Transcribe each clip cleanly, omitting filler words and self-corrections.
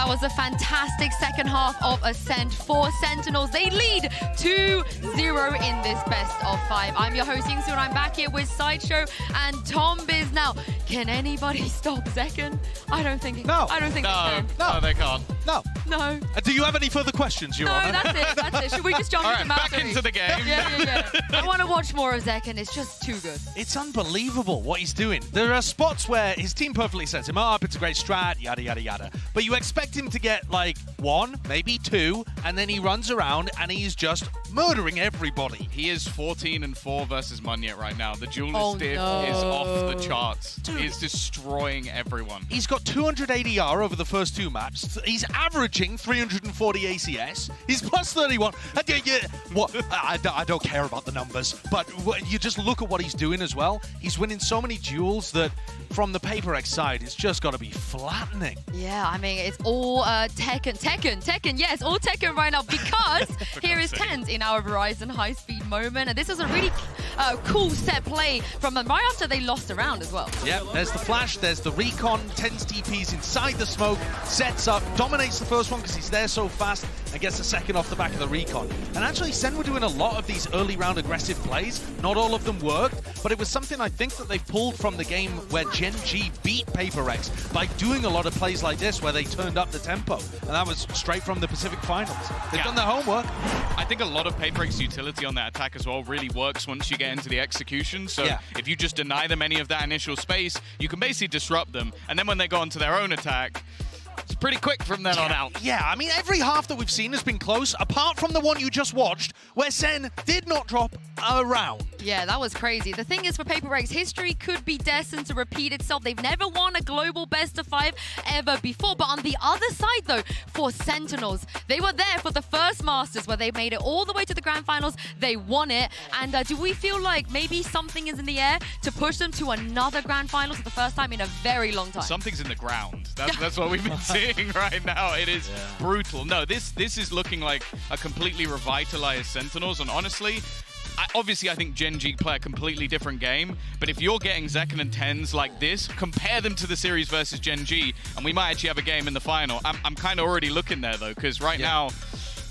that was a fantastic second half of Ascent for Sentinels. They lead 2-0 in this best of 5. I'm your host, Yingsu, and I'm back here with Sideshow and Tom Biz. Now, can anybody stop Zekken? I don't think they can. No, they can't. No. Do you have any further questions, Your Honor? No, that's it. Should we just jump All into right, Mastery? back into the game. Yeah. I want to watch more of Zekken. It's just too good. It's unbelievable what he's doing. There are spots where his team perfectly sets him up, it's a great strat, yada, yada, yada. But you expect him to get like 1, maybe 2, and then he runs around and he's just murdering everybody. He is 14-4 versus Munyet right now. The duelist diff is off the charts. Dude. He is destroying everyone. He's got 200 ADR over the first 2 maps. He's averaging 340 ACS. He's plus 31. What? I don't care about the numbers, but you just look at what he's doing as well. He's winning so many duels that from the PRX side, it's just got to be flattening. Yeah, I mean, it's all Tekken. Yes, all Tekken right now because here is TenZ in our Verizon high-speed moment. And this is a really cool set play from them right after they lost a round as well. Yeah, there's the flash, there's the recon, TenZ TPs inside the smoke, sets up, dominates the first one because he's there so fast, and gets the second off the back of the recon. And actually, SEN were doing a lot of these early round aggressive plays. Not all of them worked, but it was something I think that they've pulled from the game where Gen G beat PRX by doing a lot of plays like this where they turned up the tempo. And that was straight from the Pacific Finals. They've done their homework. I think a lot of PRX utility on that attack as well really works once you get into the execution. So if you just deny them any of that initial space, you can basically disrupt them. And then when they go onto their own attack, it's pretty quick from then on out. Yeah, I mean, every half that we've seen has been close, apart from the one you just watched, where SEN did not drop a round. Yeah, that was crazy. The thing is, for PRX, history could be destined to repeat itself. They've never won a global best of 5 ever before. But on the other side, though, for Sentinels, they were there for the first Masters where they made it all the way to the Grand Finals. They won it. And do we feel like maybe something is in the air to push them to another Grand Finals for the first time in a very long time? Something's in the ground. That's what we've been seeing right now. It is brutal. No, this is looking like a completely revitalized Sentinels. And honestly, obviously, I think Gen G play a completely different game, but if you're getting Zekken and TenZ like this, compare them to the series versus Gen G, and we might actually have a game in the final. I'm kind of already looking there, though, because right now,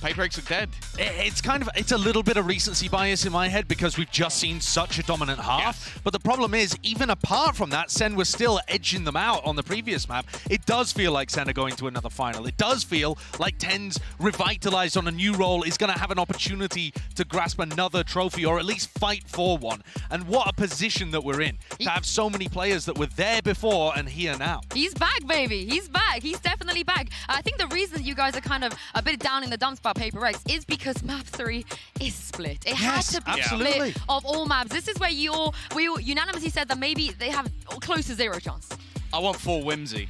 PRX are dead. It's a little bit of recency bias in my head because we've just seen such a dominant half. But the problem is, even apart from that, SEN was still edging them out on the previous map. It does feel like SEN are going to another final. It does feel like TenZ, revitalized on a new role, is going to have an opportunity to grasp another trophy or at least fight for one. And what a position that we're in to have so many players that were there before and here now. He's back, baby. He's back. He's definitely back. I think the reason you guys are kind of a bit down in the dumps about PRX is because map 3 is split. It had to be split of all maps. This is where we all unanimously said that maybe they have close to 0 chance. I want full whimsy.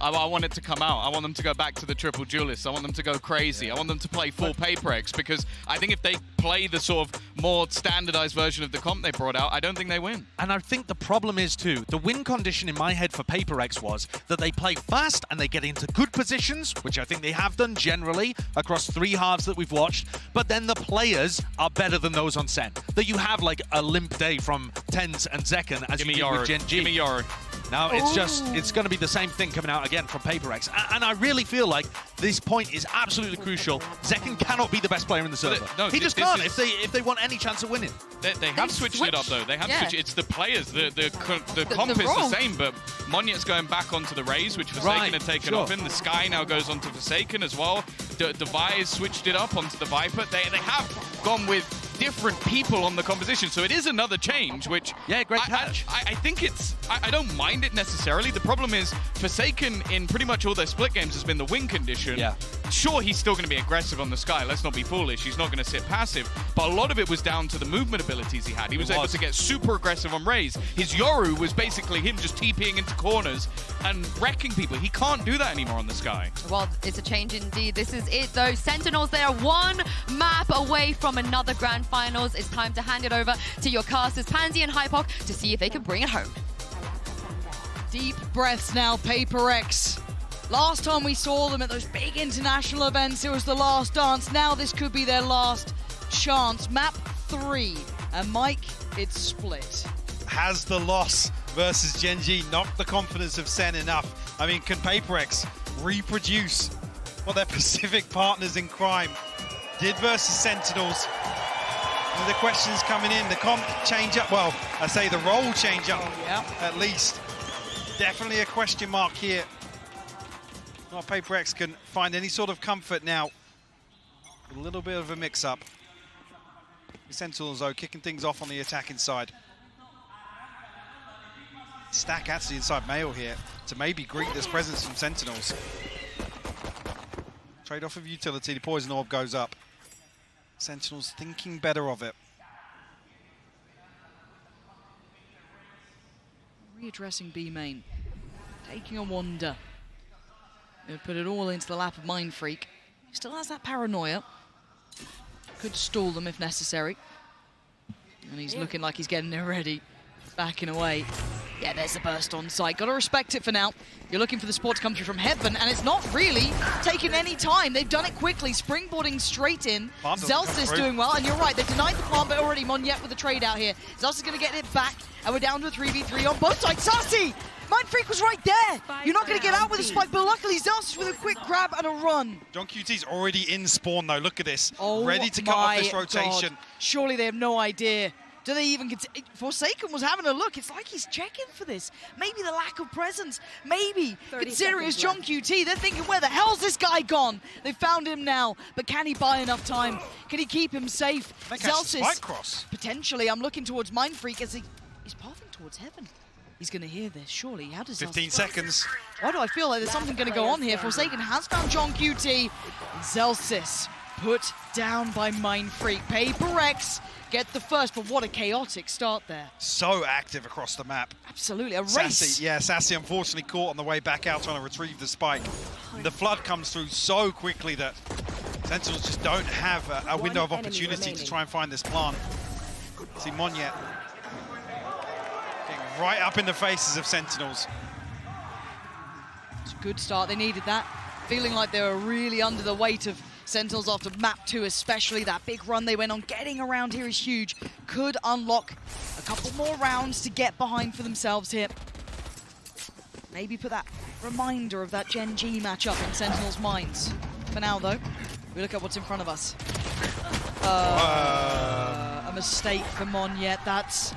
I want it to come out. I want them to go back to the triple duelists. I want them to go crazy. I want them to play full PRX because I think if they play the sort of more standardized version of the comp they brought out, I don't think they win. And I think the problem is too, the win condition in my head for PRX was that they play fast and they get into good positions, which I think they have done generally across 3 halves that we've watched, but then the players are better than those on SEN. That you have like a limp day from TenZ and Zekken as you did with Gen G. Give me Yoru. Now it's going to be the same thing coming out again from PRX. And I really feel like this point is absolutely crucial. Zekken cannot be the best player in the server. He just can't if they want any chance of winning. They have switched it up though. They have switched. It's the players. The comp is the same, but Munyet's going back onto the Raze, which Forsaken had taken off him. The Sky now goes onto Forsaken as well. Device switched it up onto the Viper. They have gone with different people on the composition, so it is another change, which great catch. I think it's I don't mind it necessarily. The problem is Forsaken in pretty much all their split games has been the win condition. Sure, he's still going to be aggressive on the Sky. Let's not be foolish. He's not going to sit passive. But a lot of it was down to the movement abilities he had. He was able to get super aggressive on Raze. His Yoru was basically him just TPing into corners and wrecking people. He can't do that anymore on the Sky. Well, it's a change indeed. This is it, though. Sentinels, they are 1 map away from another Grand Finals. It's time to hand it over to your casters, Pansy and HyperX, to see if they can bring it home. Deep breaths now, PRX. Last time we saw them at those big international events, it was the last dance. Now this could be their last chance. Map 3. And Mike, it's split. Has the loss versus Gen G knocked the confidence of SEN enough? I mean, can PRX reproduce what their Pacific partners in crime did versus Sentinels. And the questions coming in, the comp change up, well, I say the role change up, at least. Definitely a question mark here. Not PRX can find any sort of comfort now. A little bit of a mix-up. The Sentinels, though, kicking things off on the attacking side. Stack actually inside Mail here to maybe greet this presence from Sentinels. Trade-off of utility, the Poison Orb goes up. Sentinels thinking better of it. Readdressing B main, taking a wander. He'll put it all into the lap of Mind Freak. He still has that paranoia. Could stall them if necessary. And he's looking like he's getting it ready. Backing away. Yeah, there's a burst on site. Got to respect it for now. You're looking for the support to come through from Heaven, and it's not really taking any time. They've done it quickly, springboarding straight in. Zelsis doing well, and you're right, they've denied the plant, but already Monyet with the trade out here. Zelsis going to get it back, and we're down to a 3v3 on both sides. Sassy! Mind Freak was right there. You're not going to get out with a spike, but luckily Zelsis with a quick grab and a run. John QT's already in spawn, though. Look at this. Oh, ready to cut off this rotation. God. Surely they have no idea. Do they even consider? Forsaken was having a look. It's like he's checking for this. Maybe the lack of presence. Maybe considering it's John QT. They're thinking, where the hell's this guy gone? They found him now, but can he buy enough time? Can he keep him safe? Zelsis, cross. Potentially. I'm looking towards Mind Freak as he's pathing towards Heaven. He's going to hear this, surely. How does 15 seconds. Why do I feel like there's something going to go on here? Forsaken has found John QT. Zelsis put down by Mind Freak. PRX get the first, but what a chaotic start there. So active across the map. Absolutely, a race. Sassy, yeah, Sassy unfortunately caught on the way back out trying to retrieve the spike. The flood comes through so quickly that Sentinels just don't have a window of opportunity to try and find this plant. See Monyet getting right up in the faces of Sentinels. It's a good start, they needed that. Feeling like they were really under the weight of Sentinels after map 2 especially. That big run they went on, getting around here is huge. Could unlock a couple more rounds to get behind for themselves here. Maybe put that reminder of that Gen G matchup in Sentinels' minds. For now though, we look at what's in front of us. A mistake for Monyet. That's...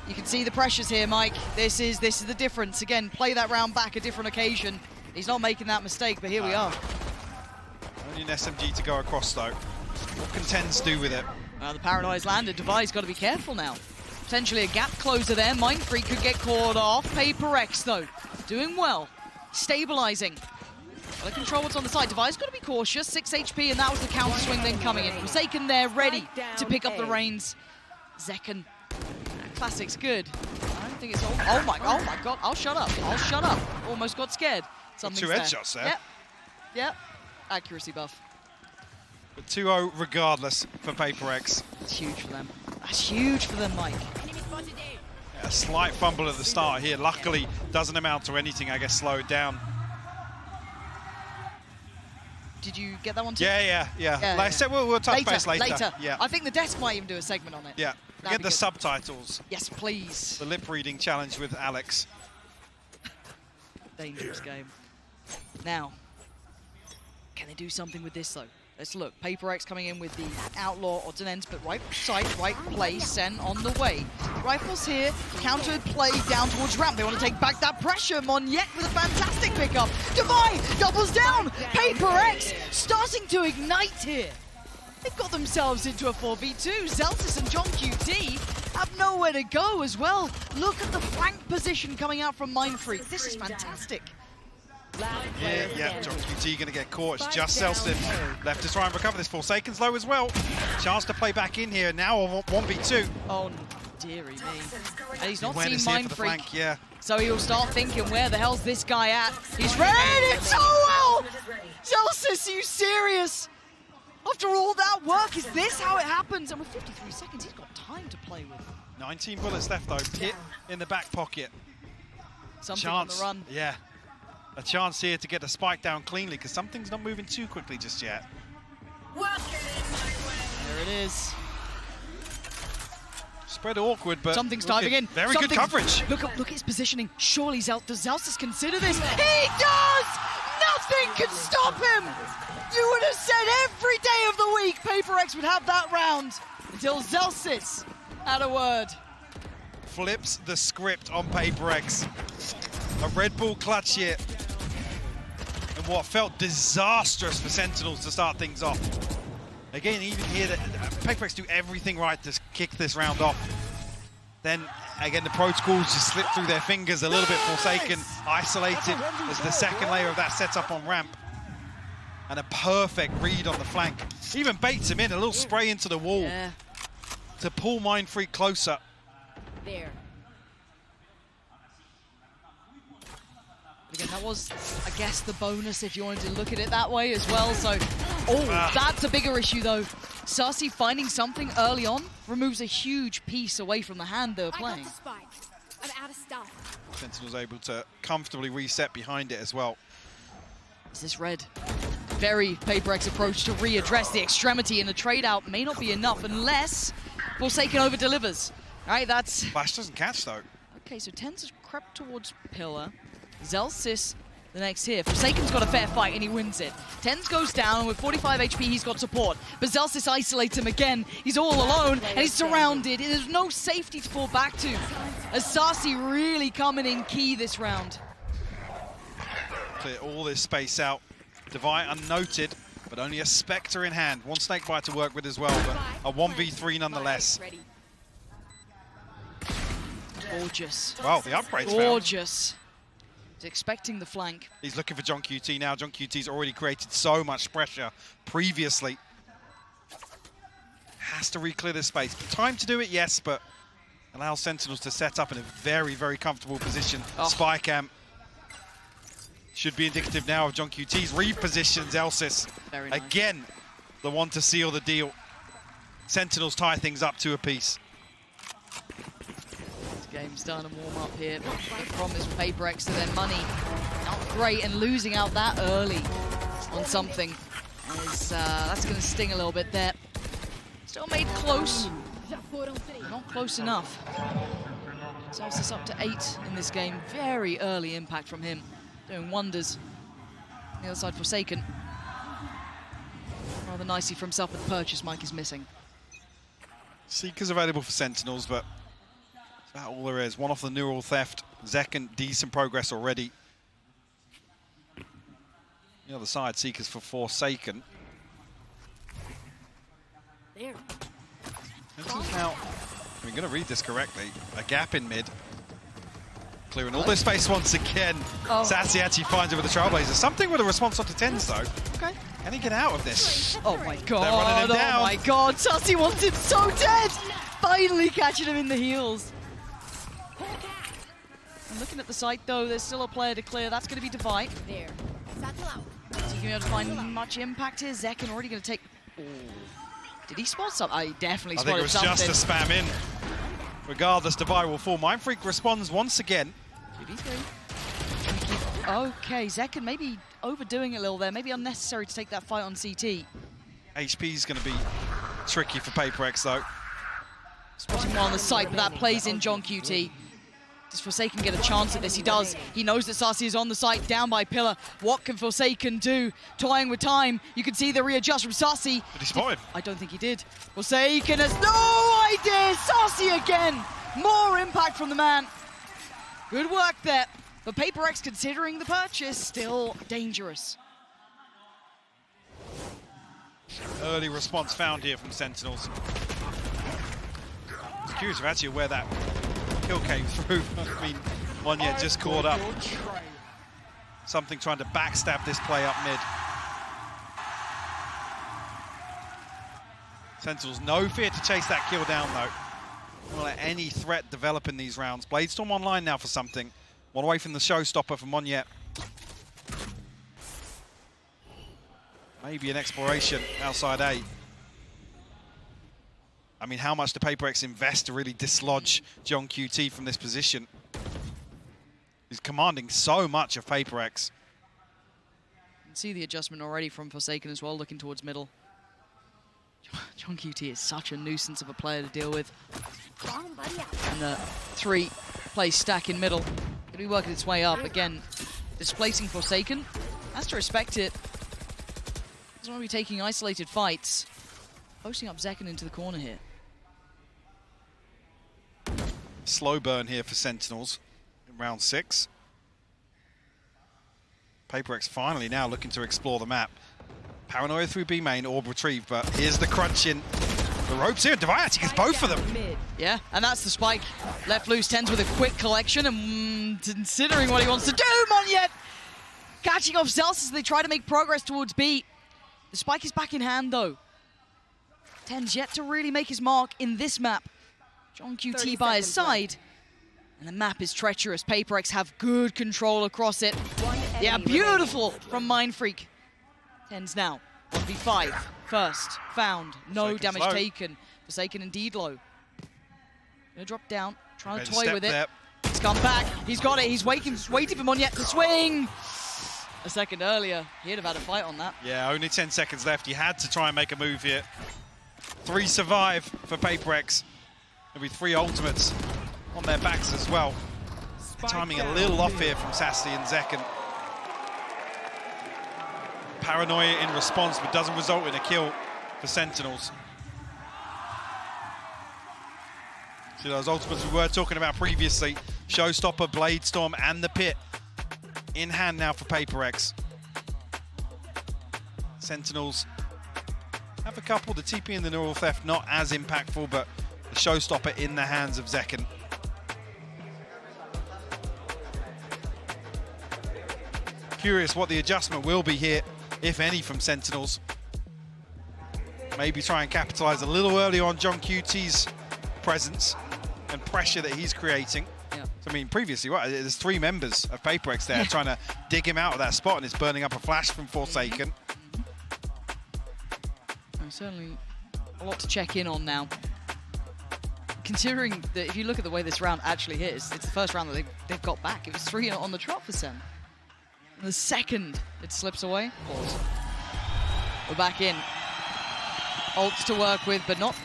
You can see the pressures here, Mike. This is the difference. Again, play that round back a different occasion. He's not making that mistake, but here we are. Only an SMG to go across, though. What can Tens do with it? The paranoia's landed. Devi's got to be careful now. Potentially a gap closer there. Mind Freak could get caught off. PRX, though, doing well. Stabilizing. Got to control what's on the side. Devi's got to be cautious. 6 HP, and that was the counter swing then coming in. Forsaken there, ready to pick up the reins. Zekken. Classic's good. I don't think it's all... Oh my God. I'll shut up. Almost got scared. Something's 2 headshots there. Yep. Accuracy buff. But 2-0 regardless for PRX. It's huge for them. That's huge for them, Mike. Yeah, a slight fumble at the start here. Luckily, doesn't amount to anything, I guess, slowed down. Did you get that one too? Yeah. Like I said, we'll touch base later. Yeah. I think the desk might even do a segment on it. Yeah. Get the subtitles. Yes, please. The lip reading challenge with Alex. Dangerous game. Now, can they do something with this though? Let's look. PRX coming in with the Outlaw Ordnance, but right side, right place, SEN on the way. Rifles here, counter play down towards ramp. They want to take back that pressure. Monyet with a fantastic pickup. Devi doubles down. PRX starting to ignite here. They've got themselves into a 4v2. Zelsis and John QT have nowhere to go as well. Look at the flank position coming out from Mind Freak. This is fantastic. Yeah, John QT going to get caught. It's just Zelsis left to try and recover this. Forsaken's low as well. Chance to play back in here now on 1v2. Oh, dearie me. And he's not seen Mind Freak. Flank, yeah. So he'll start thinking, where the hell's this guy at? He's ready so well! Zelsis, are you serious? After all that work, is this how it happens? And with 53 seconds, he's got time to play with. 19 bullets left though. Pit in the back pocket. Something on the run. Yeah. A chance here to get the spike down cleanly because something's not moving too quickly just yet. There it is. Spread awkward, but something's diving in. Very good coverage. Look at his positioning. Surely does Zelsis consider this? He does! Nothing can stop him! You would have said every day of the week PRX would have that round until Zelsis had a word. Flips the script on PRX. A Red Bull clutch here. And what felt disastrous for Sentinels to start things off. Again, even here, PRX do everything right to kick this round off. Then, again, the protocols just slip through their fingers a little bit. Forsaken, isolated as the second layer of that setup on ramp. And a perfect read on the flank. Even baits him in, a little spray into the wall to pull Mindfreak closer. There. Again, that was, I guess, the bonus if you wanted to look at it that way as well. So, that's a bigger issue though. Sassy finding something early on removes a huge piece away from the hand they were playing. I got the spike. I'm out of stuff. Sentinel's able to comfortably reset behind it as well. Is this red? Very PRX approach to readdress the extremity in the trade out may not be enough unless Forsaken over delivers. All right, that's... Flash doesn't catch though. Okay, so Tens has crept towards Pillar. Zelsis the next here. Forsaken's got a fair fight and he wins it. Tens goes down and with 45 HP he's got support. But Zelsis isolates him again. He's all alone and he's surrounded. There's no safety to fall back to. As Sassy really coming in key this round. Clear all this space out. Divide unnoted, but only a Spectre in hand. One Snakebite to work with as well, but a 1v3 nonetheless. Gorgeous. Wow, the upgrade's found. Gorgeous. He's expecting the flank. He's looking for John QT now. John QT's already created so much pressure previously. Has to re-clear this space. Time to do it, yes, but allows Sentinels to set up in a very, very comfortable position. Spy cam should be indicative now of John QT's repositions Elsis. Very nice. Again, the one to seal the deal. Sentinels tie things up to a piece. Game's done and warm up here. The problem is with PRX to their money. Not great, and losing out that early on something is that's going to sting a little bit there. Still made close. Not close enough. Zelsis up to 8 in this game. Very early impact from him. Doing wonders. On the other side, Forsaken. Rather nicely for himself, but the purchase Mike is missing. Seeker's available for Sentinels, but that's all there is. One off the neural theft. Zekken, decent progress already. The other side, Seekers for Forsaken. There. Sentinels now, I'm going to read this correctly, a gap in mid. Clearing all this space once again. Sassy actually finds it with the Trailblazer. Something with a response onto Tens though. Okay. Can he get out of this? Oh my god. They're running him down. Oh my god. Sassy wants him so dead. Finally catching him in the heels. And looking at the site though, there's still a player to clear. That's going to be Divide. There. Satchel out. Is he going to be able to find much impact here? Zekken already going to take... Oh. Did he spot something? I definitely spotted something. I think it was just a spam in. Regardless, Divide will fall. Mindfreak responds once again. 2v3. Okay, Zekken maybe overdoing it a little there. Maybe unnecessary to take that fight on CT. HP is going to be tricky for PRX though. Spotting one on the site, but that plays in John QT. Does Forsaken get a chance at this? He does. He knows that Sassy is on the site, down by Pillar. What can Forsaken do? Toying with time. You can see the readjust from Sassy. Did he spot him? I don't think he did. Forsaken has no idea. Sassy again. More impact from the man. Good work there. But PRX, considering the purchase, still dangerous. Early response found here from Sentinels. I'm curious of actually where that kill came through. I mean, one yet just caught up. Something trying to backstab this play up mid. Sentinels, no fear to chase that kill down though. Don't let any threat develop in these rounds. Bladestorm online now for something. One away from the showstopper from Monyet. Maybe an exploration outside A. I mean, how much do PRX invest to really dislodge John QT from this position? He's commanding so much of PRX. You can see the adjustment already from Forsaken as well, looking towards middle. John QT is such a nuisance of a player to deal with. And the 3-play stack in middle. Going to be working its way up. Again, displacing Forsaken. Has to respect it. Doesn't want to be taking isolated fights. Posting up Zekken into the corner here. Slow burn here for Sentinels in round 6. PRX finally now looking to explore the map. Paranoia through B main, orb retrieve, but here's the crunch in the ropes here. Divine actually gets both of them. Yeah, and that's the spike. Left loose, Tens with a quick collection and considering what he wants to do. Monyet catching off Zelsus as they try to make progress towards B. The spike is back in hand though. Tens yet to really make his mark in this map. John QT by his side. And the map is treacherous. PRX have good control across it. Yeah, beautiful from Mindfreak. Tens now. 1v5. First. Found. No damage taken. Forsaken indeed low. Gonna drop down. Trying to toy with it. He's come back. He's got it. He's waiting for Monyet to swing. A second earlier, he'd have had a fight on that. Yeah, only 10 seconds left. He had to try and make a move here. 3 survive for PRX. There'll be 3 ultimates on their backs as well. Timing a little off here from Sassy and Zekken. Paranoia in response, but doesn't result in a kill for Sentinels. See those ultimates we were talking about previously. Showstopper, Blade Storm, and the Pit in hand now for PRX. Sentinels have a couple. The TP and the Neural Theft not as impactful, but the Showstopper in the hands of Zekken. Curious what the adjustment will be here, if any, from Sentinels. Maybe try and capitalize a little early on John QT's presence and pressure that he's creating. Yeah. So, I mean, previously, there's 3 members of PRX there trying to dig him out of that spot, and it's burning up a flash from Forsaken. Certainly a lot to check in on now. Considering that if you look at the way this round actually hits, it's the first round that they've got back. It was 3 on the trot for SEN. And the second it slips away, pause. We're back in. Ults to work with, but not.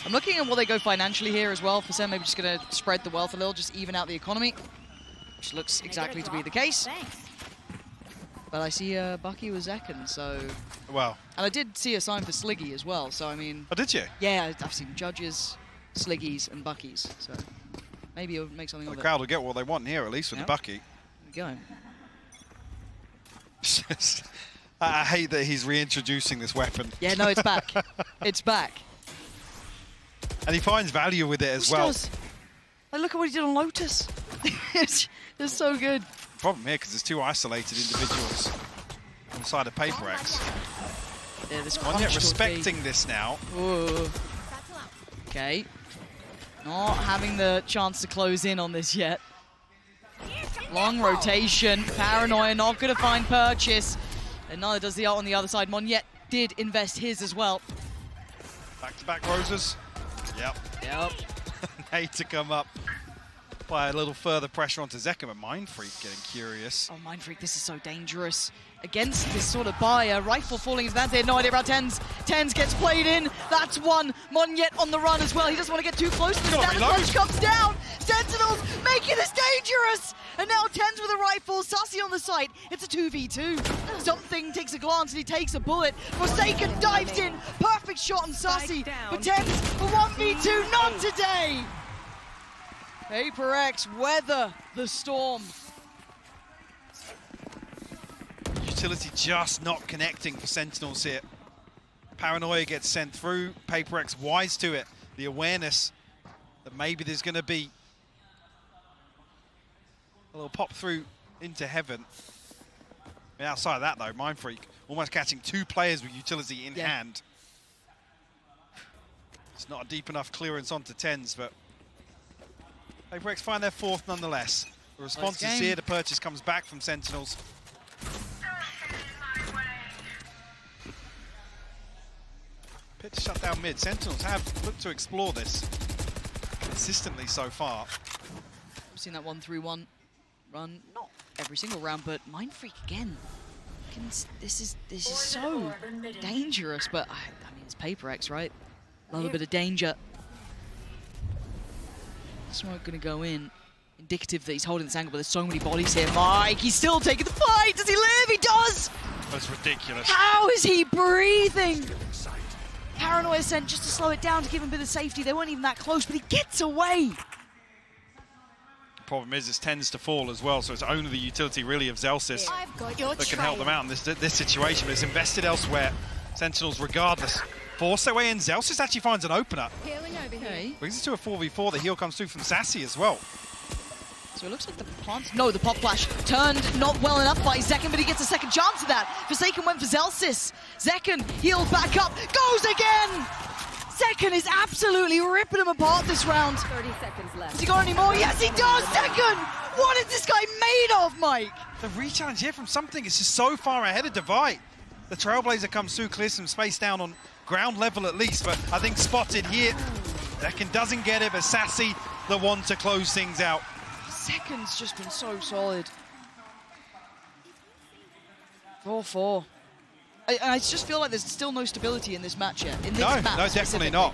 I'm looking at what they go financially here as well for SEN. Maybe just going to spread the wealth a little, just even out the economy, which looks exactly to be the case. But I see Bucky with Zekken, so... Well. And I did see a sign for Sliggy as well, so I mean... Oh, did you? Yeah, I've seen Judges, Sliggies, and Buckies, so maybe it'll make something of it. The crowd will get what they want here, at least with the Bucky. There we go. I hate that he's reintroducing this weapon. Yeah, no, it's back. It's back. And he finds value with it as well. Does. Like, look at what he did on Lotus. It's so good. Problem here, because there's 2 isolated individuals on the side of PRX. Yeah, this Monyet respecting this now. Ooh. Okay. Not having the chance to close in on this yet. Long rotation. Paranoia not going to find purchase. And neither does the ult on the other side. Monyet did invest his as well. Back-to-back roses. Yep. Need to come up. Apply a little further pressure onto Zekken, but Mindfreak getting curious. Oh, Mindfreak, this is so dangerous. Against this sort of buyer, rifle falling into that. They had no idea about Tens. Tens gets played in. That's one. Monyet on the run as well. He doesn't want to get too close. The standard punch comes down. Sentinels making this dangerous. And now Tens with a rifle. Sassy on the site. It's a 2v2. Something takes a glance and he takes a bullet. Forsaken dives in. Perfect shot on Sassy. But Tens for 1v2. Not today. HyperX weather the storm. Utility just not connecting for Sentinels here. Paranoia gets sent through. PRX wise to it. The awareness that maybe there's going to be a little pop through into heaven. And outside of that, though, Mindfreak almost catching 2 players with utility in hand. It's not a deep enough clearance onto Tens, but PRX find their 4th nonetheless. The response is here. The purchase comes back from Sentinels. Pit shut down mid. Sentinels have looked to explore this consistently so far. We've seen that 1-3-1 run, not every single round, but Mindfreak again. This is so dangerous, but I mean it's PRX, right? A little bit of danger. Smoke gonna go in indicative that he's holding this angle, but there's so many bodies here. Mike, he's still taking the fight. Does he live? He does! That's ridiculous. How is he breathing? Paranoia sent just to slow it down to give him a bit of safety. They weren't even that close, but he gets away. Problem is, it tends to fall as well, so it's only the utility really of Zelsis I've got your that can help them out in this situation, but it's invested elsewhere. Sentinels, regardless, force their way in. Zelsis actually finds an opener. Healing over here. Okay. Brings it to a 4v4. The heal comes through from Sassy as well. So it looks like the plant... No, the pop flash turned not well enough by Zekken, but he gets a second chance of that. Forsaken went for Zelsis. Zekken healed back up, goes again! Zekken is absolutely ripping him apart this round. 30 seconds left. Has he got any more? Yes, he does! Zekken! What is this guy made of, Mike? The re-challenge here from something is just so far ahead of Divide. The Trailblazer comes through, clears some space down on ground level at least, but I think spotted here. Zekken doesn't get it, but Sassy the one to close things out. Zekken's just been so solid. 4-4. I just feel like there's still no stability in this match yet. In this No, map no, definitely not.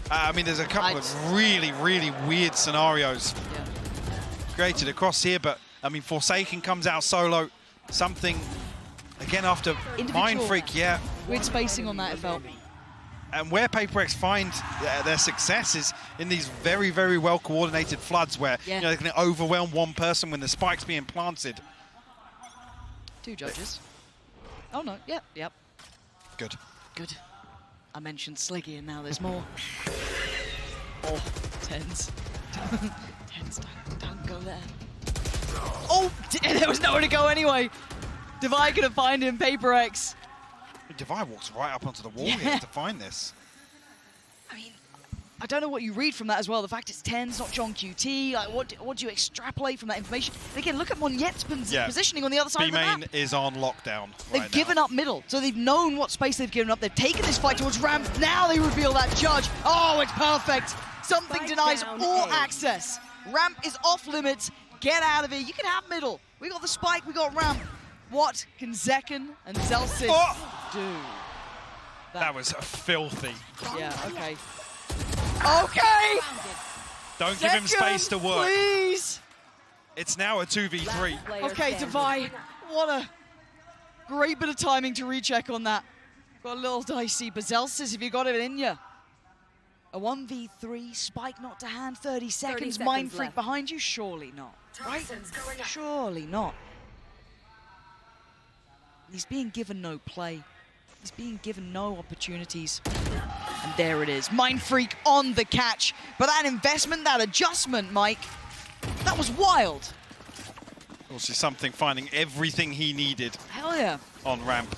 I mean, there's a couple Right. of really, really weird scenarios Yeah. created across here, but I mean, Forsaken comes out solo. Something, again, after Mind Freak, yeah. Weird spacing on that, it felt. And where PRX find their success is in these very, very well-coordinated floods where Yeah. you know, they can overwhelm one person when the spike's being planted. 2 judges. Oh, no. Yep. Good. Good. I mentioned Sliggy, and now there's more. Oh, tens. Tens, don't go there. Oh, there was nowhere to go anyway. Divide couldn't find him, PRX. Divide walks right up onto the wall here to find this. I mean, I don't know what you read from that as well. The fact it's tens, not John QT. Like, what do you extrapolate from that information? And again, look at Monyet's positioning on the other side of the map. B-Main is on lockdown They've given up middle, so they've known what space they've given up. They've taken this fight towards Ramp. Now they reveal that judge. Oh, it's perfect. Something Spike denies down all A. access. Ramp is off limits. Get out of here. You can have middle. We got the spike. We got Ramp. What can Zekken and Zelsis do? That was filthy. Yeah, okay. Okay! Don't give him space to work. Please! It's now a 2v3. Okay, Divide. What a great bit of timing to recheck on that. Got a little dicey, but Zelsis, if you got it in you. A 1v3, spike not to hand, 30 seconds, Mind Freak left. behind you? Surely not, right? Surely not. He's being given no play. He's being given no opportunities. And there it is, Mind Freak on the catch. But that investment, that adjustment, Mike, that was wild. Also something finding everything he needed Hell yeah. on ramp.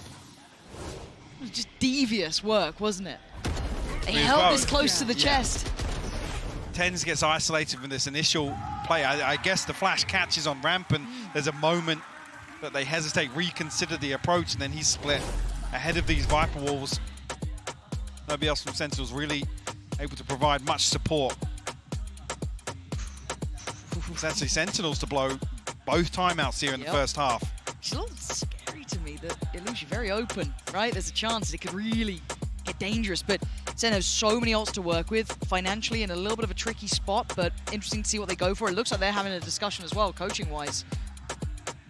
It was just devious work, wasn't it? They Me as held well. this close to the chest. Tens gets isolated from this initial play. I guess the flash catches on ramp and there's a moment that they hesitate, reconsider the approach, and then he's split ahead of these Viper Walls. Nobody else from Sentinels really able to provide much support. It's actually Sentinels to blow both timeouts here in the first half. It's a little scary to me that it leaves you very open, right? There's a chance it could really get dangerous, but Sen has so many ults to work with, financially in a little bit of a tricky spot, but interesting to see what they go for. It looks like they're having a discussion as well, coaching-wise,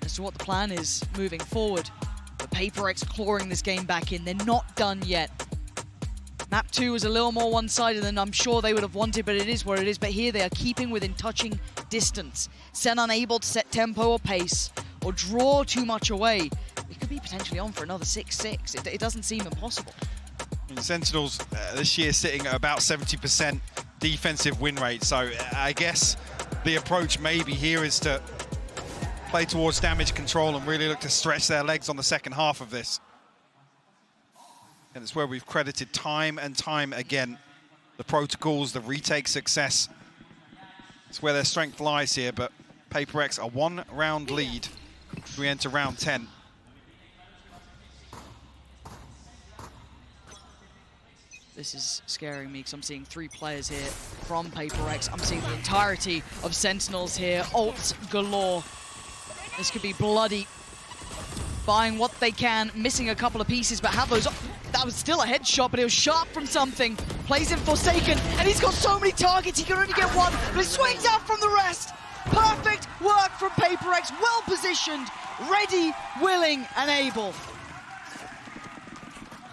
as to what the plan is moving forward. But PRX clawing this game back in. They're not done yet. Map 2 is a little more one-sided than I'm sure they would have wanted, but it is what it is. But here they are keeping within touching distance. Sen unable to set tempo or pace or draw too much away. It could be potentially on for another 6-6. It doesn't seem impossible. And Sentinels this year sitting at about 70% defensive win rate. So I guess the approach maybe here is to play towards damage control and really look to stretch their legs on the second half of this. And it's where we've credited time and time again the protocols, the retake success. It's where their strength lies here, but PRX a one-round lead as we enter round 10. This is scaring me because I'm seeing 3 players here from PRX. I'm seeing the entirety of Sentinels here. Ults galore. This could be bloody. Buying what they can, missing a couple of pieces, but have those. That was still a headshot, but it was sharp from something. Plays in Forsaken, and he's got so many targets, he can only get one, but it swings out from the rest. Perfect work from PRX, well positioned, ready, willing, and able.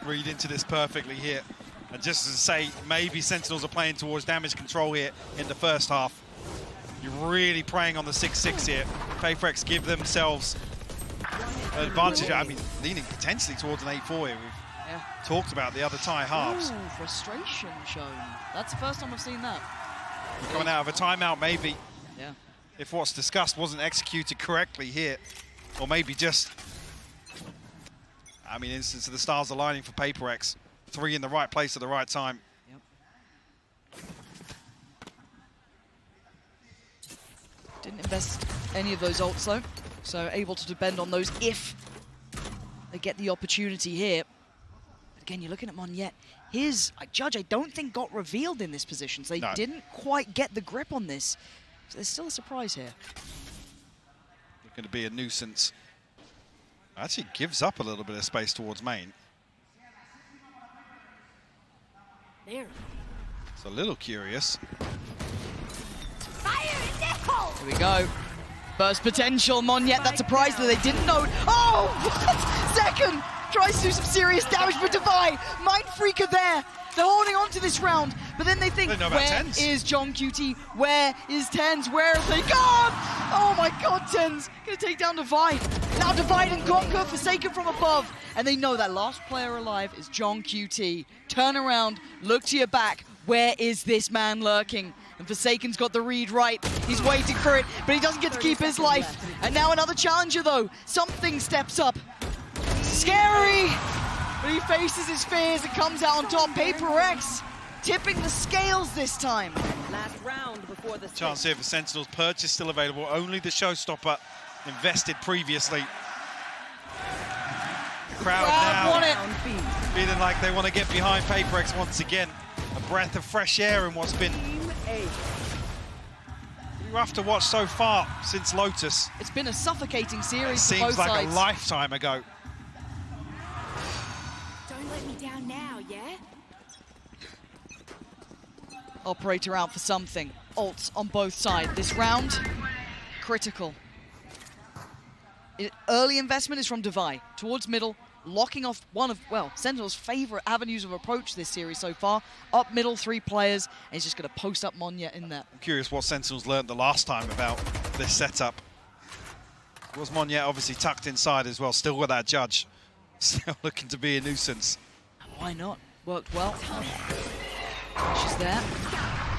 Read into this perfectly here. And just to say, maybe Sentinels are playing towards damage control here in the first half. You're really preying on the 6-6 here. PRX give themselves an advantage. I mean, leaning potentially towards an 8-4 here. We've talked about the other tie halves. Ooh, frustration shown. That's the first time I've seen that. Coming out of a timeout, maybe. Yeah. If what's discussed wasn't executed correctly here. Or maybe just, I mean, instance of the stars aligning for PRX. 3 in the right place at the right time. Yep. Didn't invest any of those ults though, so able to depend on those if they get the opportunity here. Again, you're looking at Monyet. His judge, I don't think got revealed in this position, so they didn't quite get the grip on this. So there's still a surprise here. Looking to be a nuisance. Actually gives up a little bit of space towards main. There. It's a little curious. Fire in the hole! Here we go. Burst potential, Monyet, that surprise that they didn't know. Oh, what? Zekken tries to do some serious damage, but Devi, Mind Freaker there. They're holding on to this round, but then they think, where is John QT? Where is Tens? Where have they gone? Oh my god, Tens gonna take down Devi. Now Divide and Conquer, Forsaken from above. And they know that last player alive is John QT. Turn around, look to your back. Where is this man lurking? And Forsaken's got the read right. He's waiting for it, but he doesn't get to keep his life. And now another challenger though. Something steps up. Scary! But he faces his fears and comes out on top. PRX tipping the scales this time. Last round before the Chance here for Sentinels. Purchase still available. Only the showstopper invested previously. The crowd now feeling like they want to get behind PRX once again. A breath of fresh air in what's been rough to watch so far since Lotus. It's been a suffocating series It for both seems like sides. a lifetime ago. Don't let me down now, yeah? Operator out for something. Ults on both sides. This round, critical. Early investment is from Devi towards middle, locking off one of, well, Sentinel's favorite avenues of approach this series so far. Up middle, 3 players, and he's just going to post up Monyet in there. I'm curious what Sentinels learned the last time about this setup. Was Monyet obviously tucked inside as well, still with that judge. Still looking to be a nuisance. Why not? Worked well. She's there.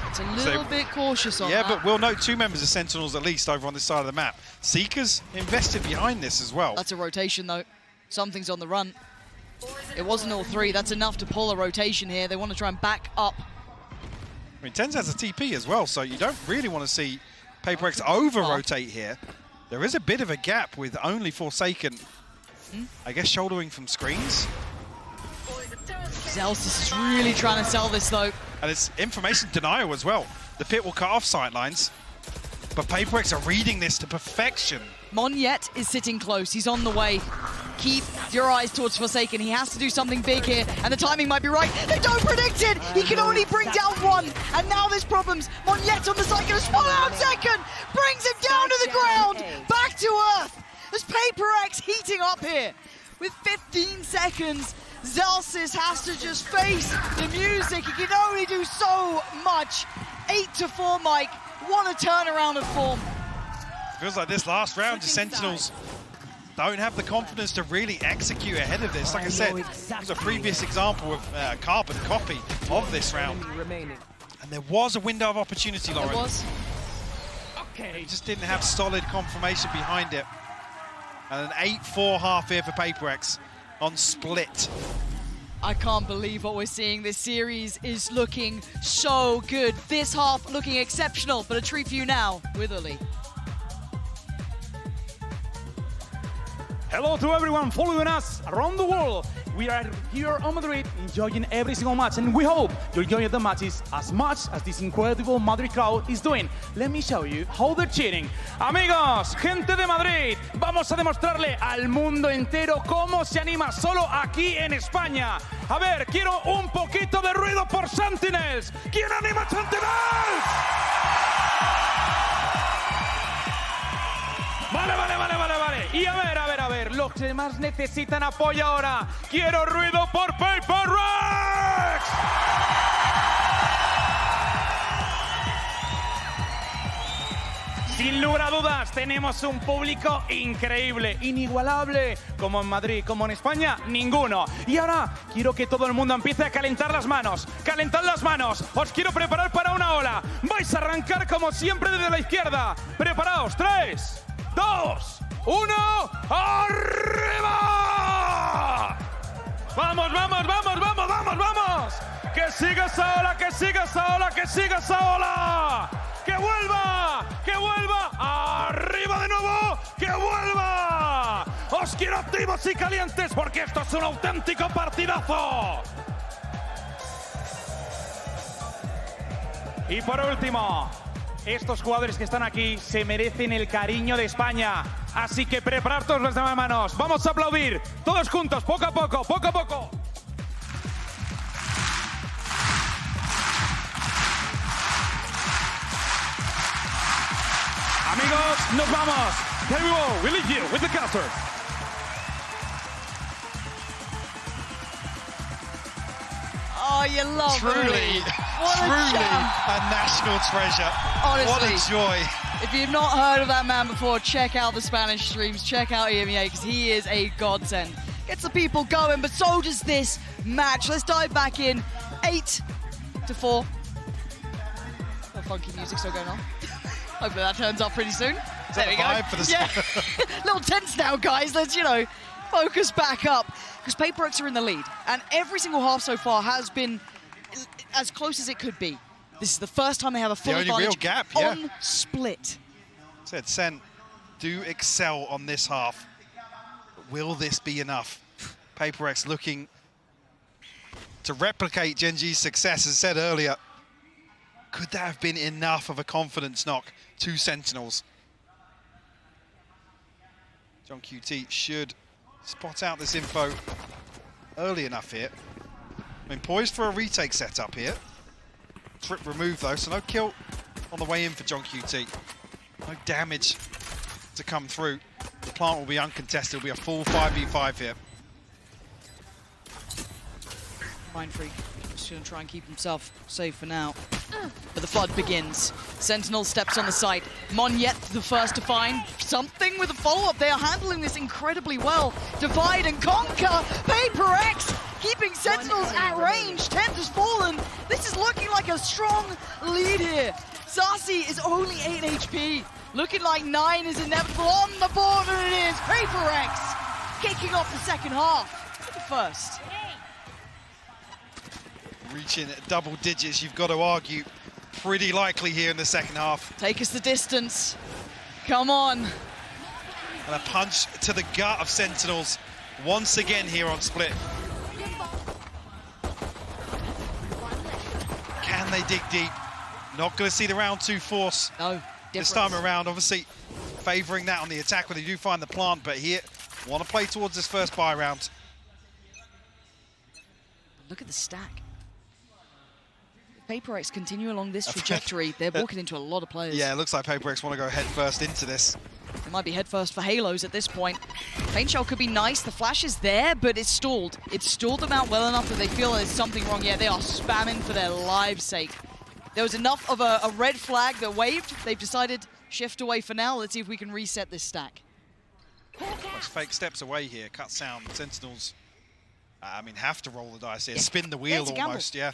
It's a little bit cautious on that. Yeah, but we'll note 2 members of Sentinels at least over on this side of the map. Seekers invested behind this as well. That's a rotation though. Something's on the run. It wasn't all 3. That's enough to pull a rotation here. They want to try and back up. I mean, Tens has a TP as well, so you don't really want to see PRX over-rotate here. There is a bit of a gap with only Forsaken, I guess, shouldering from screens. Zelsis is really trying to sell this though. And it's information denial as well. The pit will cut off sightlines, but PRX are reading this to perfection. Monyet is sitting close. He's on the way. Keep your eyes towards Forsaken. He has to do something big here, and the timing might be right. They don't predict it! He can only bring down 1, and now there's problems. Monyet on the side, gonna spot out Zekken! Brings him down to the ground! Back to earth! There's PRX heating up here. With 15 seconds, Zelsis has to just face the music. He can only do so much. 8-4, Mike. What a turnaround of form. Feels like this last round, the Sentinels don't have the confidence to really execute ahead of this. Like I said, there's a previous example of carbon copy of this round. And there was a window of opportunity, Lauren. There was. He just didn't have solid confirmation behind it. And an 8-4 half here for PRX on split. I can't believe what we're seeing. This series is looking so good. This half looking exceptional, but a treat for you now with Uli. Hello to everyone following us around the world. We are here on Madrid enjoying every single match, and we hope you're enjoying the matches as much as this incredible Madrid crowd is doing. Let me show you how they're cheering. Amigos, gente de Madrid, vamos a demostrarle al mundo entero cómo se anima solo aquí en España. A ver, quiero un poquito de ruido por Sentinels. ¿Quién anima Sentinels? Vale. Y a ver, los demás necesitan apoyo ahora. Quiero ruido por PRX. Sin lugar a dudas, tenemos un público increíble, inigualable, como en Madrid, como en España, ninguno. Y ahora quiero que todo el mundo empiece a calentar las manos. ¡Calentad las manos! Os quiero preparar para una ola. Vais a arrancar como siempre desde la izquierda. Preparaos, 3, 2, 1, ¡arriba! ¡Vamos! ¡Que siga esa ola, que siga esa ola, que siga esa ola! ¡Que vuelva! ¡Arriba de nuevo! ¡Que vuelva! ¡Os quiero activos y calientes porque esto es un auténtico partidazo! Y por último, estos jugadores que están aquí se merecen el cariño de España. Así que preparad todos las demás manos. Vamos a aplaudir todos juntos, poco a poco. Amigos, nos vamos. Here we go. We leave you with the caster. Oh, you love Truly a national treasure. Honestly, what a joy. If you've not heard of that man before, check out the Spanish streams, check out EMEA, because he is a godsend. Gets the people going, but so does this match. Let's dive back in. 8-4. Oh, funky music still going on. Hopefully that turns up pretty soon. There we go. For the Yeah, little tense now, guys. Let's, focus back up. Because PRX are in the lead. And every single half so far has been as close as it could be. This is the first time they have a full only advantage real gap, on split. Said SEN do excel on this half. But will this be enough? PRX looking to replicate Gen G's success, as said earlier. Could that have been enough of a confidence knock to Sentinels? John QT should spot out this info early enough here. I mean, poised for a retake setup here. Trip removed though, so no kill on the way in for John QT. No damage to come through. The plant will be uncontested. It'll be a full 5v5 here. Mind Freak just going to try and keep himself safe for now. But the flood begins. Sentinel steps on the site. Monyet the first to find something with a follow-up. They are handling this incredibly well. Divide and conquer. PRX keeping Sentinels at range. 10 has fallen. This is looking like a strong lead here. Sasi is only 8 HP. Looking like 9 is inevitable on the board, and it is. PRX kicking off the second half. The first. Reaching double digits, you've got to argue, pretty likely here in the second half. Take us the distance. Come on. And a punch to the gut of Sentinels once again here on Split. Can they dig deep? Not going to see the round 2 force. No, this time around, obviously favouring that on the attack when they do find the plant, but here, want to play towards this first buy round. Look at the stack. PRX continue along this trajectory. They're walking into a lot of players. Yeah, it looks like PRX want to go head first into this. It might be head first for Halos at this point. Paint Shell could be nice. The flash is there, but it's stalled. It's stalled them out well enough that they feel there's something wrong. Yeah, they are spamming for their lives' sake. There was enough of a red flag that waved. They've decided shift away for now. Let's see if we can reset this stack. That's fake steps away here. Cut sound. Sentinels, have to roll the dice here. Yeah. Spin the wheel almost, yeah.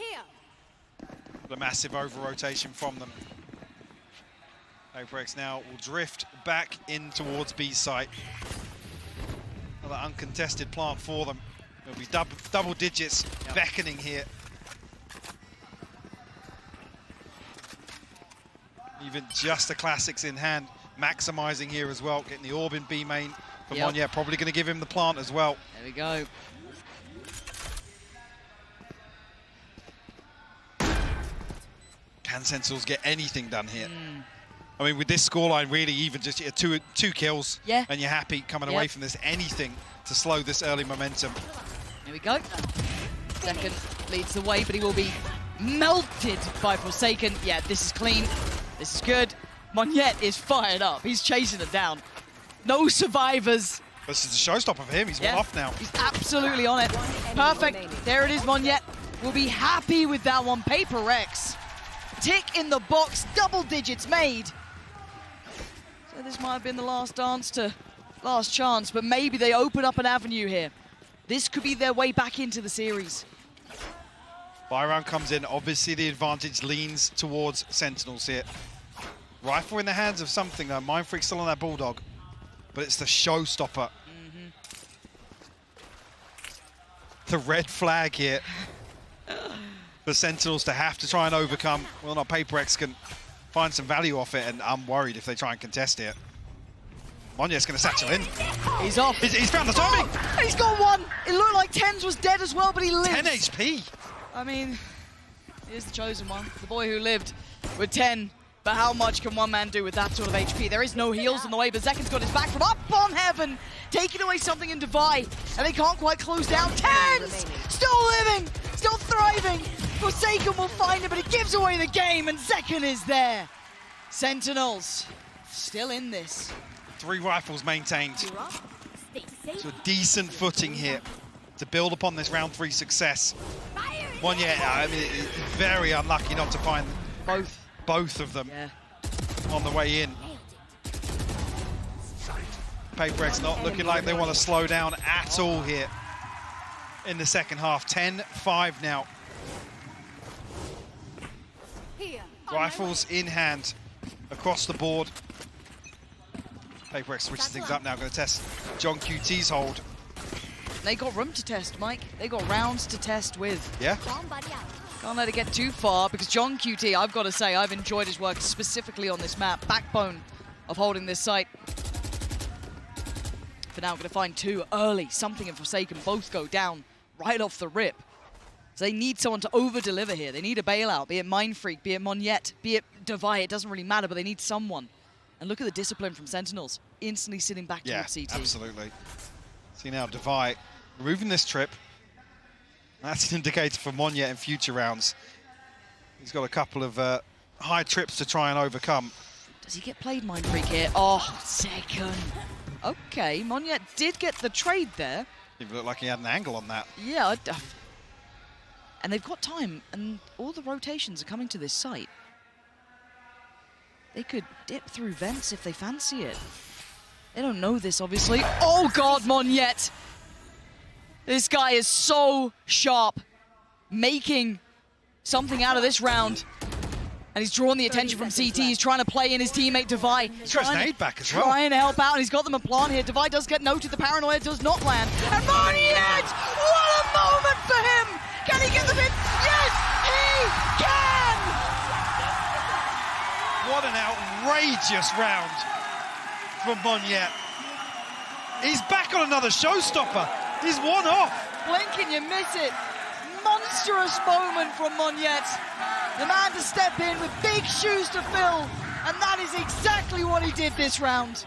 A massive over-rotation from them. HyperX now will drift back in towards B site. Another uncontested plant for them. It'll be double digits beckoning here. Even just the classics in hand, maximizing here as well. Getting the orb in B main for Monyet. Probably going to give him the plant as well. There we go. Can Sentinels get anything done here? I mean, with this scoreline, really, even just two kills, and you're happy coming away from this. Anything to slow this early momentum. Here we go. Zekken leads the way, but he will be melted by Forsaken. Yeah, this is clean. This is good. Monyet is fired up. He's chasing it down. No survivors. This is the showstopper for him. He's one off now. He's absolutely on it. Perfect. There it is, Monyet. Will be happy with that one. PRX. Tick in the box, double digits made. So this might have been the last chance, but maybe they open up an avenue here. This could be their way back into the series. Byron comes in. Obviously, the advantage leans towards Sentinels here. Rifle in the hands of something, though. Mindfreak still on that Bulldog. But it's the showstopper. The red flag here for Sentinels to have to try and overcome. Well, not PRX can find some value off it, and I'm worried if they try and contest it. Monyet's going to satchel in. He's off. He's found the timing. Oh, he's got one. It looked like Tens was dead as well, but he lived. 10 HP. I mean, here's the chosen one. The boy who lived with 10. But how much can one man do with that sort of HP? There is no heals on the way, but Zekken's got his back from up on heaven, taking away something in Divide, and they can't quite close down. Tens! Still living, still thriving. Forsaken will find him, but it gives away the game, and Zekken is there. Sentinels still in this. 3 rifles maintained. You're up. Stay safe. So a decent footing here to build upon this round 3 success. Monyet, I mean, very unlucky not to find both of them on the way in. PRX not looking like they want to slow down at all here in the second half. 10-5 now. Rifles in hand across the board. PRX switches things up now, going to test John QT's hold. They got room to test, Mike. They got rounds to test with. Yeah. Can't let it get too far, because John QT, I've got to say, I've enjoyed his work specifically on this map. Backbone of holding this site. For now, going to find 2 early. Something and Forsaken both go down right off the rip. So they need someone to over-deliver here. They need a bailout, be it Mindfreak, be it Monyet, be it Divide. It doesn't really matter, but they need someone. And look at the discipline from Sentinels. Instantly sitting back towards CT. Absolutely. See now, Divide removing this trip. That's an indicator for Monyet in future rounds. He's got a couple of high trips to try and overcome. Does he get played, Mindfreak here? Oh, Zekken. Okay, Monyet did get the trade there. It looked like he had an angle on that. Yeah, and they've got time, and all the rotations are coming to this site. They could dip through vents if they fancy it. They don't know this, obviously. Oh, God, Monyet! This guy is so sharp, making something out of this round. And he's drawn the attention from CT. He's trying to play in his teammate Divide. He's got his nade back as well. Trying to help out, and he's got them a plan here. Divide does get noted. The paranoia does not land. And Monyet! What a moment for him! Can he get the bit? Yes, he can! What an outrageous round from Monyet. He's back on another showstopper. He's one off. Blink and you miss it. Monstrous moment from Monyet. The man to step in with big shoes to fill. And that is exactly what he did this round.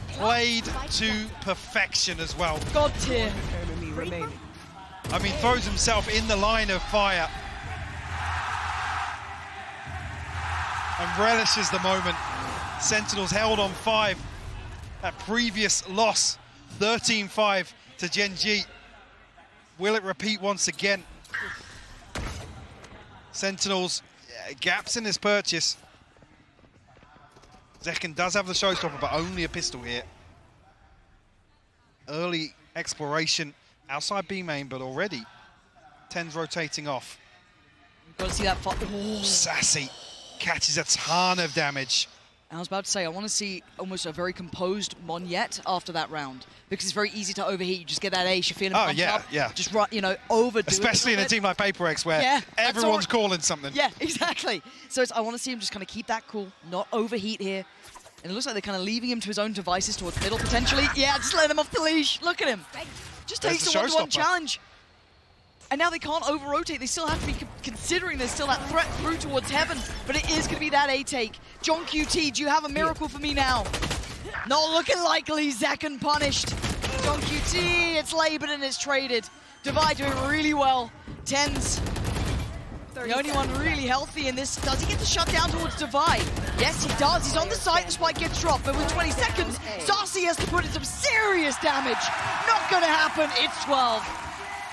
Played to perfection as well. God tier. I mean, throws himself in the line of fire. And relishes the moment. Sentinels held on 5. That previous loss, 13-5 to Gen G. Will it repeat once again? Sentinels, gaps in his purchase. Zekken does have the showstopper, but only a pistol here. Early exploration outside B main, but already 10's rotating off. You've got to see that. Oh, Sassy catches a ton of damage. I was about to say, I want to see almost a very composed Monyet after that round, because it's very easy to overheat. You just get that ace, you're feeling pumped up. Just run, you know, overdo it. Especially in a team like PRX where everyone's calling something. Yeah, exactly. So I want to see him just kind of keep that cool, not overheat here. And it looks like they're kind of leaving him to his own devices towards middle potentially. Yeah, just let him off the leash. Look at him. Just takes the one-to-one challenge. And now they can't over-rotate. They still have to be considering there's still that threat through towards heaven. But it is going to be that A-take. John QT, do you have a miracle for me now? Not looking likely. Zekken punished. John QT, it's labored and it's traded. Divide doing really well. 10's The only one really healthy in this. Does he get the shut down towards Divide? Yes, he does. He's on the side. The spike gets dropped. But with 20 seconds, Darcy has to put in some serious damage. Not going to happen. It's 12.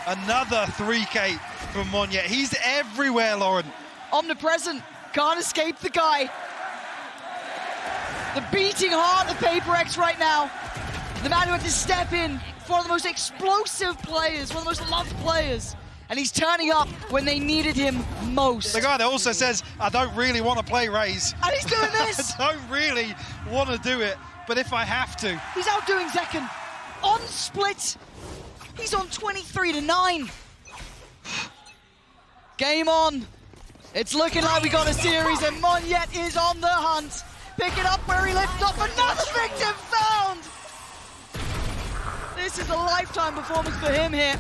Another 3K from Monyet. He's everywhere, Lauren. Omnipresent. Can't escape the guy. The beating heart of PRX right now. The man who had to step in for one of the most explosive players, one of the most loved players. And he's turning up when they needed him most. The guy that also says, I don't really want to play Raze. And he's doing this. I don't really want to do it, but if I have to. He's outdoing Zekken. On split. He's on 23-9. Game on. It's looking like we got a series, and Monyet is on the hunt. Pick it up where he lifts off. Another victim found. This is a lifetime performance for him here.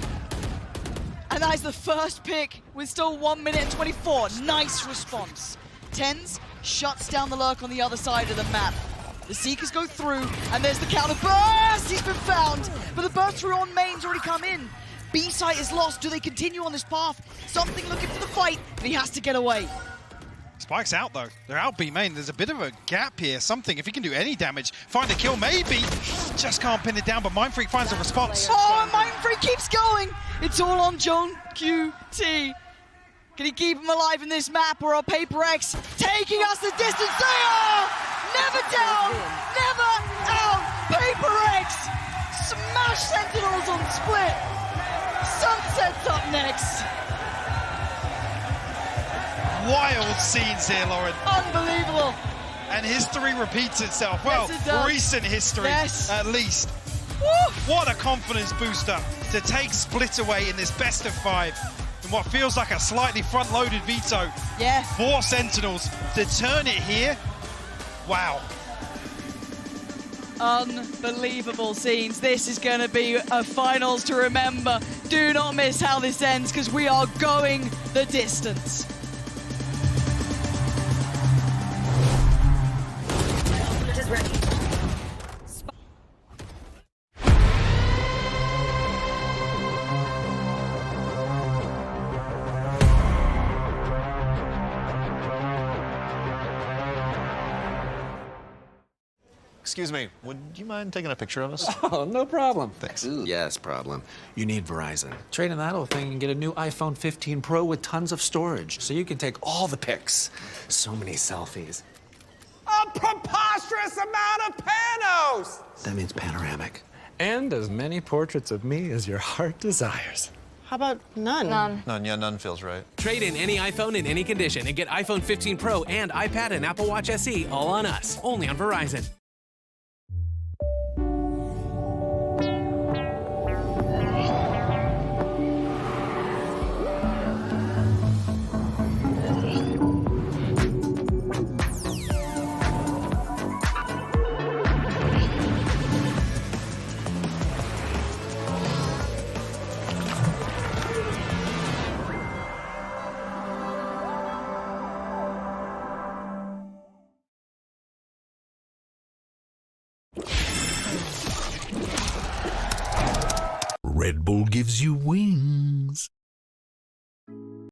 And that is the first pick with still 1 minute and 24. Nice response. TenZ shuts down the lurk on the other side of the map. The Seekers go through, and there's the counter burst! He's been found, but the burst through on main's already come in. B-site is lost. Do they continue on this path? Something looking for the fight, but he has to get away. Spike's out though. They're out B main. There's a bit of a gap here. Something, if he can do any damage, find a kill maybe. Just can't pin it down, but Mindfreak finds a response. Oh, and Mindfreak keeps going. It's all on Joan QT. Can he keep him alive in this map, or are PRX taking us the distance? They are! Never down, never out. PRX smash Sentinels on split. Sunset's up next. Wild scenes here, Lauren. Unbelievable. And history repeats itself. Well, Yes, it does. recent history, Yes. at least. Woo. What a confidence booster to take Split away in this best of 5. In what feels like a slightly front-loaded veto. Yeah. 4 Sentinels to turn it here. Wow. Unbelievable scenes. This is going to be a finals to remember. Do not miss how this ends, because we are going the distance. Excuse me, would you mind taking a picture of us? Oh, no problem. Thanks. Yes, problem. You need Verizon. Trade in that old thing and get a new iPhone 15 Pro with tons of storage, so you can take all the pics. So many selfies. A preposterous amount of panos! That means panoramic. And as many portraits of me as your heart desires. How about none? None feels right. Trade in any iPhone in any condition and get iPhone 15 Pro and iPad and Apple Watch SE all on us. Only on Verizon. Red Bull gives you wings.